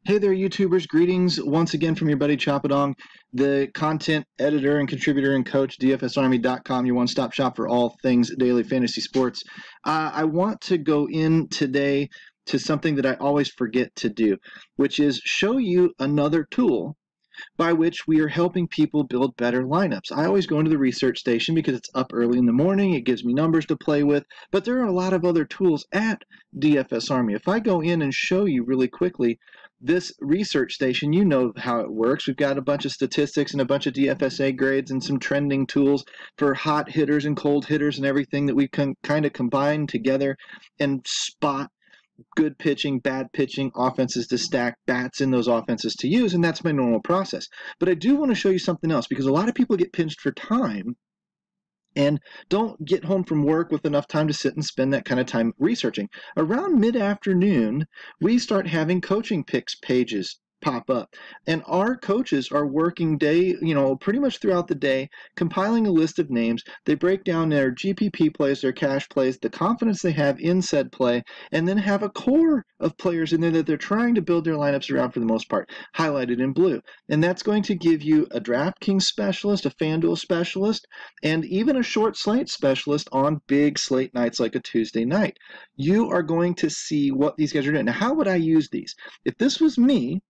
Hey there, YouTubers. Greetings once again from your buddy Chapadong, the content editor and contributor and coach, DFSArmy.com, your one-stop shop for all things daily fantasy sports. I want to go in today to something that I always forget to do, which is show you another tool by which we are helping people build better lineups. I always go into the research station because it's up early in the morning. It gives me numbers to play with, but there are a lot of other tools at DFS Army. If I go in and show you really quickly this research station, you know how it works. We've got a bunch of statistics and a bunch of DFSA grades and some trending tools for hot hitters and cold hitters and everything that we can kind of combine together and spot good pitching, bad pitching, offenses to stack, bats in those offenses to use, and that's my normal process. But I do want to show you something else because a lot of people get pinched for time and don't get home from work with enough time to sit and spend that kind of time researching. Around mid-afternoon, we start having coaching picks pages pop up, and our coaches are working pretty much throughout the day, compiling a list of names. They break down their GPP plays, their cash plays, the confidence they have in said play, and then have a core of players in there that they're trying to build their lineups around for the most part, highlighted in blue. And that's going to give you a DraftKings specialist, a FanDuel specialist, and even a short slate specialist on big slate nights like a Tuesday night. You are going to see what these guys are doing. Now, how would I use these? If this was me,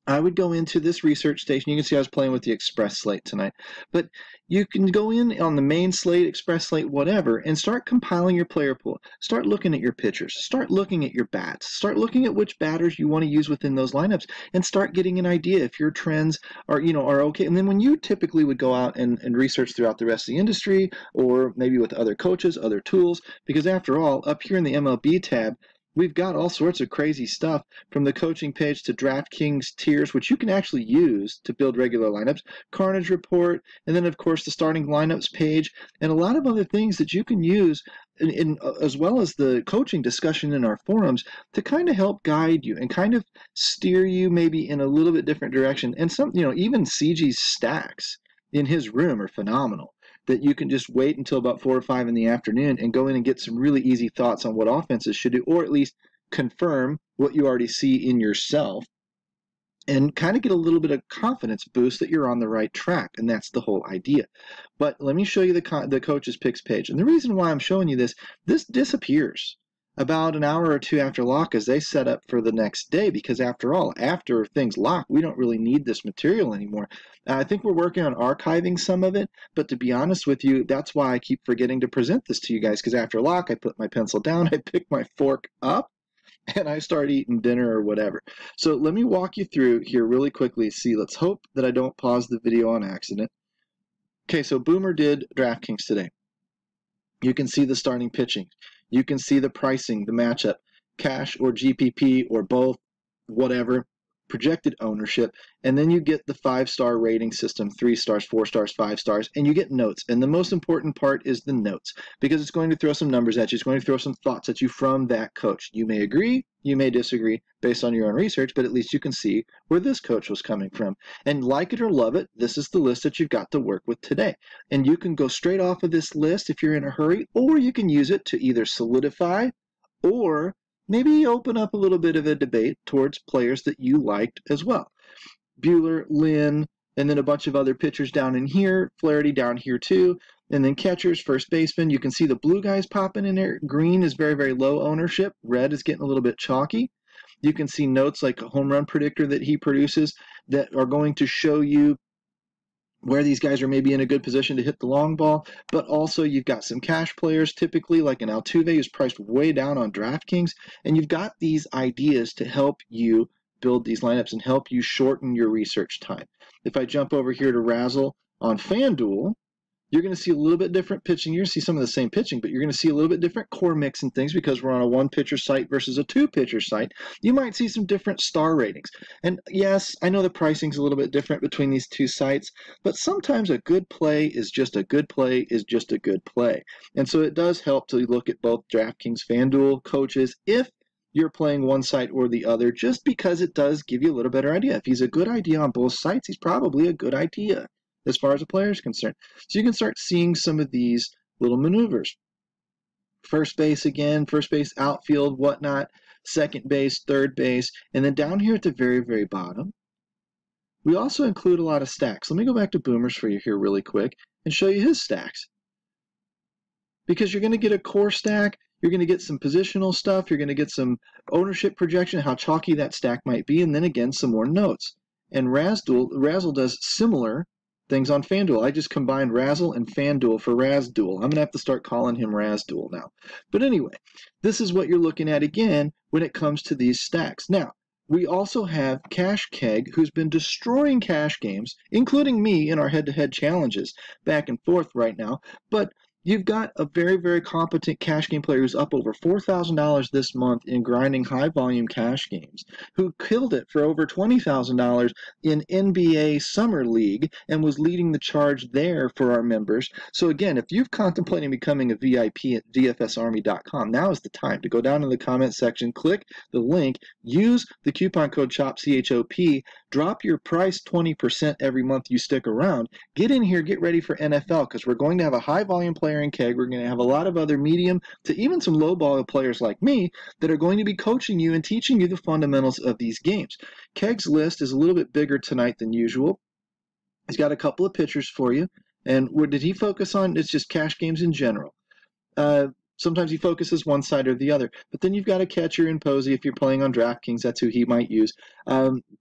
I would go into this research station. You can see I was playing with the Express slate tonight. But you can go in on the main slate, Express slate, whatever, and start compiling your player pool. Start looking at your pitchers. Start looking at your bats. Start looking at which batters you want to use within those lineups and start getting an idea if your trends are okay. And then when you typically would go out and research throughout the rest of the industry or maybe with other coaches, other tools, because after all, up here in the MLB tab, we've got all sorts of crazy stuff from the coaching page to DraftKings tiers, which you can actually use to build regular lineups, Carnage Report, and then, of course, the starting lineups page, and a lot of other things that you can use, as well as the coaching discussion in our forums, to kind of help guide you and kind of steer you maybe in a little bit different direction. And even CG's stacks in his room are phenomenal, that you can just wait until about 4 or 5 in the afternoon and go in and get some really easy thoughts on what offenses should do, or at least confirm what you already see in yourself and kind of get a little bit of confidence boost that you're on the right track, and that's the whole idea. But let me show you the coach's picks page. And the reason why I'm showing you this disappears about an hour or two after lock as they set up for the next day, because after all, after things lock, we don't really need this material anymore. I think we're working on archiving some of it, but to be honest with you, that's why I keep forgetting to present this to you guys, because after lock, I put my pencil down, I pick my fork up, and I start eating dinner or whatever. So let me walk you through here really quickly. See, let's hope that I don't pause the video on accident. Okay, so Boomer did DraftKings today. You can see the starting pitching. You can see the pricing, the matchup, cash or GPP or both, whatever, projected ownership, and then you get the 5-star rating system, 3 stars, 4 stars, 5 stars, and you get notes. And the most important part is the notes, because it's going to throw some numbers at you. It's going to throw some thoughts at you from that coach. You may agree, you may disagree based on your own research, but at least you can see where this coach was coming from. And like it or love it, this is the list that you've got to work with today. And you can go straight off of this list if you're in a hurry, or you can use it to either solidify or maybe open up a little bit of a debate towards players that you liked as well. Buehler, Lynn, and then a bunch of other pitchers down in here, Flaherty down here too, and then catchers, first baseman. You can see the blue guys popping in there. Green is very, very low ownership. Red is getting a little bit chalky. You can see notes like a home run predictor that he produces that are going to show you where these guys are maybe in a good position to hit the long ball, but also you've got some cash players, typically like an Altuve who's priced way down on DraftKings, and you've got these ideas to help you build these lineups and help you shorten your research time. If I jump over here to Razzle on FanDuel, you're going to see a little bit different pitching. You're going to see some of the same pitching, but you're going to see a little bit different core mix and things because we're on a 1-pitcher site versus a 2-pitcher site. You might see some different star ratings. And yes, I know the pricing's a little bit different between these two sites, but sometimes a good play is just a good play is just a good play. And so it does help to look at both DraftKings, FanDuel, coaches, if you're playing one site or the other, just because it does give you a little better idea. If he's a good idea on both sites, he's probably a good idea as far as a player is concerned. So you can start seeing some of these little maneuvers. First base again, first base, outfield, whatnot. second base, third base, and then down here at the very, very bottom, we also include a lot of stacks. Let me go back to Boomers for you here really quick and show you his stacks. Because you're going to get a core stack, you're going to get some positional stuff, you're going to get some ownership projection, how chalky that stack might be, and then again some more notes. And Razzle does similar things on FanDuel. I just combined Razzle and FanDuel for Razduel. I'm going to have to start calling him Razduel now. But anyway, this is what you're looking at again when it comes to these stacks. Now, we also have Cash Keg, who's been destroying cash games, including me in our head-to-head challenges back and forth right now. But you've got a very, very competent cash game player who's up over $4,000 this month in grinding high-volume cash games, who killed it for over $20,000 in NBA Summer League and was leading the charge there for our members. So again, if you've contemplating becoming a VIP at DFSArmy.com, now is the time to go down in the comment section, click the link, use the coupon code CHOP, C-H-O-P, drop your price 20% every month you stick around. Get in here, get ready for NFL, because we're going to have a high-volume player in Keg. We're going to have a lot of other medium to even some low-ball players like me that are going to be coaching you and teaching you the fundamentals of these games. Keg's list is a little bit bigger tonight than usual. He's got a couple of pitchers for you. And what did he focus on? It's just cash games in general. Sometimes he focuses one side or the other. But then you've got a catcher in Posey. If you're playing on DraftKings, that's who he might use.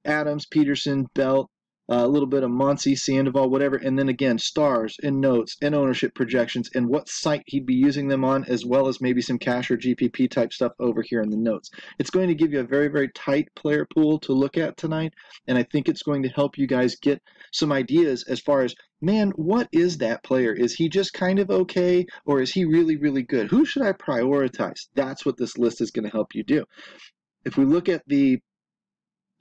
Adams, Peterson, Belt, a little bit of Muncy, Sandoval, whatever, and then again, stars and notes and ownership projections and what site he'd be using them on, as well as maybe some cash or GPP type stuff over here in the notes. It's going to give you a very, very tight player pool to look at tonight, and I think it's going to help you guys get some ideas as far as, man, what is that player? Is he just kind of okay, or is he really, really good? Who should I prioritize? That's what this list is going to help you do. If we look at the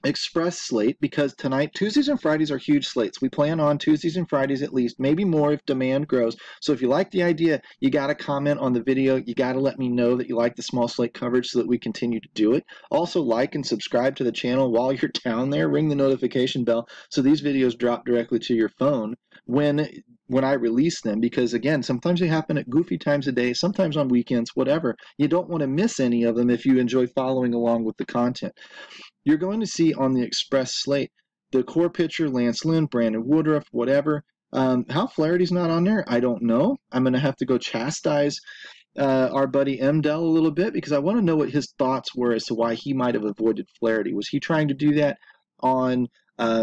Express slate, because tonight Tuesdays and Fridays are huge slates. We plan on Tuesdays and Fridays at least, maybe more if demand grows. So if you like the idea, you got to comment on the video. You got to let me know that you like the small slate coverage so that we continue to do it. Also like and subscribe to the channel while you're down there. Ring the notification bell so these videos drop directly to your phone when I release them, because again, sometimes they happen at goofy times of day, sometimes on weekends, whatever. You don't want to miss any of them if you enjoy following along with the content. You're going to see on the Express slate the core pitcher, Lance Lynn, Brandon Woodruff, whatever. How Flaherty's not on there, I don't know. I'm going to have to go chastise our buddy Mdell a little bit, because I want to know what his thoughts were as to why he might have avoided Flaherty. Was he trying to do that on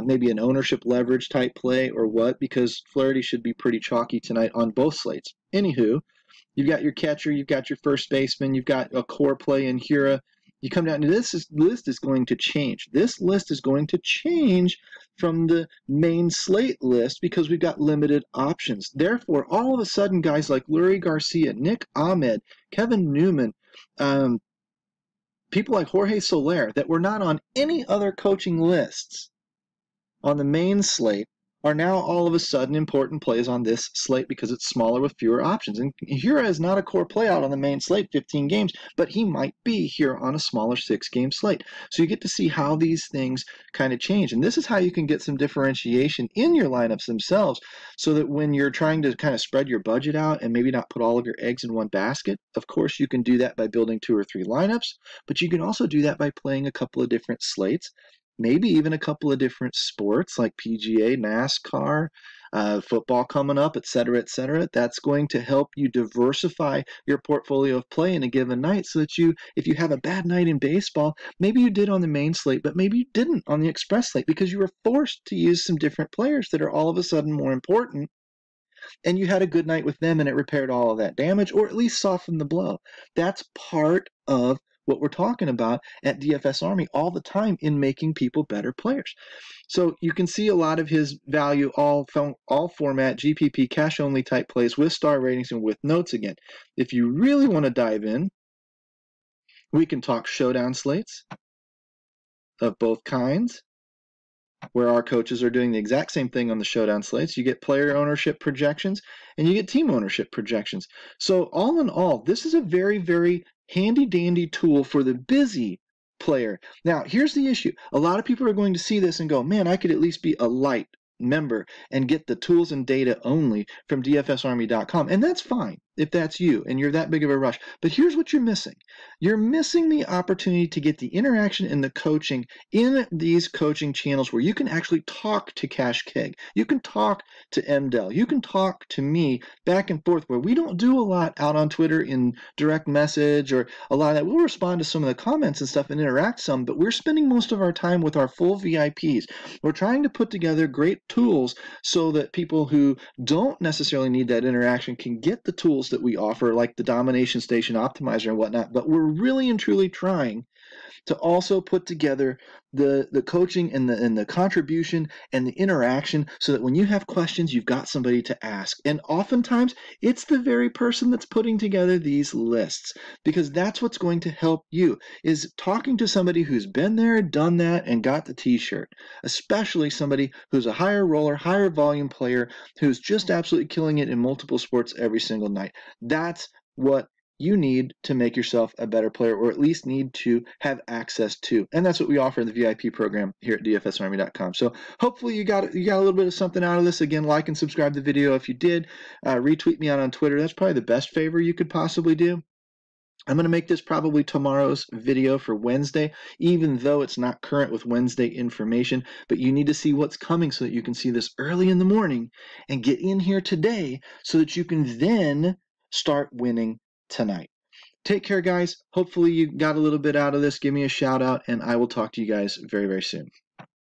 maybe an ownership leverage type play or what? Because Flaherty should be pretty chalky tonight on both slates. Anywho, you've got your catcher, you've got your first baseman, you've got a core play in Hira. You come down to this list is going to change. This list is going to change from the main slate list because we've got limited options. Therefore, all of a sudden, guys like Lurie Garcia, Nick Ahmed, Kevin Newman, people like Jorge Soler that were not on any other coaching lists on the main slate are now all of a sudden important plays on this slate because it's smaller with fewer options. And Hira is not a core play out on the main slate, 15 games, but he might be here on a smaller 6-game slate. So you get to see how these things kind of change. And this is how you can get some differentiation in your lineups themselves so that when you're trying to kind of spread your budget out and maybe not put all of your eggs in one basket, of course you can do that by building 2 or 3 lineups, but you can also do that by playing a couple of different slates. Maybe even a couple of different sports like PGA, NASCAR, football coming up, et cetera, et cetera. That's going to help you diversify your portfolio of play in a given night so that if you have a bad night in baseball, maybe you did on the main slate, but maybe you didn't on the Express slate because you were forced to use some different players that are all of a sudden more important, and you had a good night with them and it repaired all of that damage or at least softened the blow. That's part of what we're talking about at DFS Army all the time in making people better players. So you can see a lot of his value, all format, GPP, cash only type plays with star ratings and with notes again. If you really want to dive in, we can talk showdown slates of both kinds, where our coaches are doing the exact same thing on the showdown slates. You get player ownership projections and you get team ownership projections. So all in all, this is a very, very handy-dandy tool for the busy player. Now, here's the issue. A lot of people are going to see this and go, man, I could at least be a light member and get the tools and data only from DFSArmy.com. And that's fine. if that's you and you're that big of a rush. But here's what you're missing. You're missing the opportunity to get the interaction and the coaching in these coaching channels where you can actually talk to Cash Keg. You can talk to MDell. You can talk to me back and forth, where we don't do a lot out on Twitter in direct message or a lot of that. We'll respond to some of the comments and stuff and interact some, but we're spending most of our time with our full VIPs. We're trying to put together great tools so that people who don't necessarily need that interaction can get the tools that we offer, like the Domination Station Optimizer and whatnot. But we're really and truly trying to also put together the coaching and the contribution and the interaction so that when you have questions, you've got somebody to ask. And oftentimes, it's the very person that's putting together these lists, because that's what's going to help you, is talking to somebody who's been there, done that, and got the t-shirt, especially somebody who's a higher roller, higher volume player who's just absolutely killing it in multiple sports every single night. That's what you need to make yourself a better player, or at least need to have access to. And that's what we offer in the VIP program here at DFSArmy.com. So hopefully you got a little bit of something out of this. Again, like and subscribe to the video if you did. Retweet me out on Twitter. That's probably the best favor you could possibly do. I'm going to make this probably tomorrow's video for Wednesday, even though it's not current with Wednesday information. But you need to see what's coming so that you can see this early in the morning and get in here today so that you can then start winning tonight. Take care, guys. Hopefully you got a little bit out of this. Give me a shout out, and I will talk to you guys very, very soon.